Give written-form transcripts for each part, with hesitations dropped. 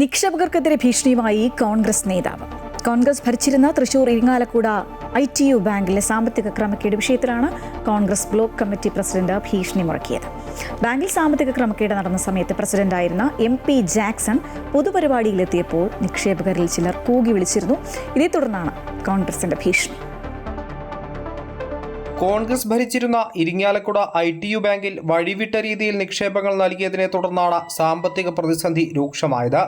നിക്ഷേപകർക്കെതിരെ ഭീഷണിയുമായി കോൺഗ്രസ് നേതാവ്. കോൺഗ്രസ് ഭരിച്ചിരുന്ന തൃശൂർ ഇരിങ്ങാലക്കുട ITU ബാങ്കിലെ സാമ്പത്തിക ക്രമക്കേട് വിഷയത്തിലാണ് കോൺഗ്രസ് ബ്ലോക്ക് കമ്മിറ്റി പ്രസിഡന്റ് ഭീഷണി മുഴക്കിയത്. ബാങ്കിൽ സാമ്പത്തിക ക്രമക്കേട് നടന്ന സമയത്ത് പ്രസിഡന്റായിരുന്ന MP ജാക്സൺ പൊതുപരിപാടിയിലെത്തിയപ്പോൾ നിക്ഷേപകരിൽ ചിലർ കൂകി വിളിച്ചിരുന്നു. ഇതേ തുടർന്നാണ് കോൺഗ്രസിന്റെ ഭീഷണി. കോൺഗ്രസ് ഭരിച്ചിരുന്ന ഇരിങ്ങാലക്കുട ITU ബാങ്കിൽ വഴിവിട്ട രീതിയിൽ നിക്ഷേപങ്ങൾ നൽകിയതിനെ തുടർന്നാണ് സാമ്പത്തിക പ്രതിസന്ധി രൂക്ഷമായത്.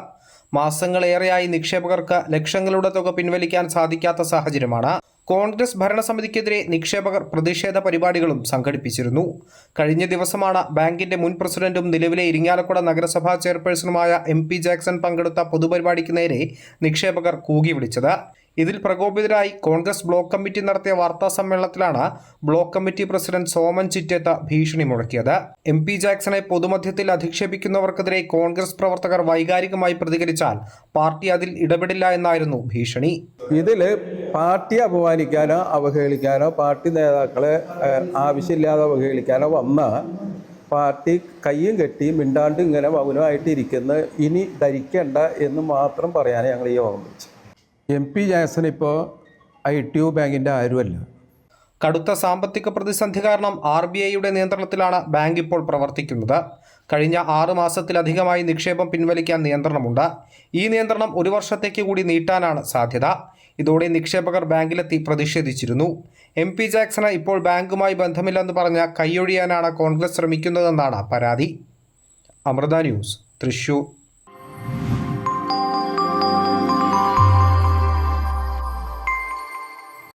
മാസങ്ങളേറെയായി നിക്ഷേപകർക്ക് ലക്ഷങ്ങളുടെ തുക പിൻവലിക്കാൻ സാധിക്കാത്ത സാഹചര്യമാണ്. കോൺഗ്രസ് ഭരണസമിതിക്കെതിരെ നിക്ഷേപകർ പ്രതിഷേധ പരിപാടികളും സംഘടിപ്പിച്ചിരുന്നു. കഴിഞ്ഞ ദിവസമാണ് ബാങ്കിന്റെ മുൻ പ്രസിഡന്റും നിലവിലെ ഇരിങ്ങാലക്കുട നഗരസഭാ ചെയർപേഴ്സണുമായ MP ജാക്സൺ പങ്കെടുത്ത പൊതുപരിപാടിക്ക് നേരെ നിക്ഷേപകർ കൂകി വിളിച്ചത്. ഇതിൽ പ്രകോപിതരായി കോൺഗ്രസ് ബ്ലോക്ക് കമ്മിറ്റി നടത്തിയ വാർത്താ സമ്മേളനത്തിലാണ് ബ്ലോക്ക് കമ്മിറ്റി പ്രസിഡന്റ് സോമൻ ചിറ്റേത്ത ഭീഷണി മുഴക്കിയത്. MP ജാക്സണെ പൊതുമധ്യത്തിൽ അധിക്ഷേപിക്കുന്നവർക്കെതിരെ കോൺഗ്രസ് പ്രവർത്തകർ വൈകാരികമായി പ്രതികരിച്ചാൽ പാർട്ടി അതിൽ ഇടപെടില്ല എന്നായിരുന്നു ഭീഷണി. ഇതിൽ പാർട്ടി അപമാനിക്കാനോ അവഹേളിക്കാനോ പാർട്ടി നേതാക്കളെ ആവശ്യമില്ലാതെ അവഹേളിക്കാനോ വന്ന പാർട്ടി കയ്യും കെട്ടി മിണ്ടാണ്ട് ഇങ്ങനെ മൗനമായിട്ട് ഇരിക്കുന്ന ഇനി ധരിക്കേണ്ട എന്ന് മാത്രം പറയാനേ ഞങ്ങൾ ഈ യോഗം വിളിച്ചു. MP ജാക്സൺ ഇപ്പോൾ ITU ബാങ്കിൻ്റെ ആരുമല്ല. കടുത്ത സാമ്പത്തിക പ്രതിസന്ധി കാരണം RBIയുടെ നിയന്ത്രണത്തിലാണ് ബാങ്ക് ഇപ്പോൾ പ്രവർത്തിക്കുന്നത്. കഴിഞ്ഞ 6 മാസത്തിലധികമായി നിക്ഷേപം പിൻവലിക്കാൻ നിയന്ത്രണമുണ്ട്. ഈ നിയന്ത്രണം 1 വർഷത്തേക്ക് കൂടി നീട്ടാനാണ് സാധ്യത. ഇതോടെ നിക്ഷേപകർ ബാങ്കിലെത്തി പ്രതിഷേധിച്ചിരുന്നു. MP ജാക്സണ് ഇപ്പോൾ ബാങ്കുമായി ബന്ധമില്ലെന്ന് പറഞ്ഞ് കൈയൊഴിയാനാണ് കോൺഗ്രസ് ശ്രമിക്കുന്നതെന്നാണ് പരാതി. അമൃത ന്യൂസ്, തൃശൂർ.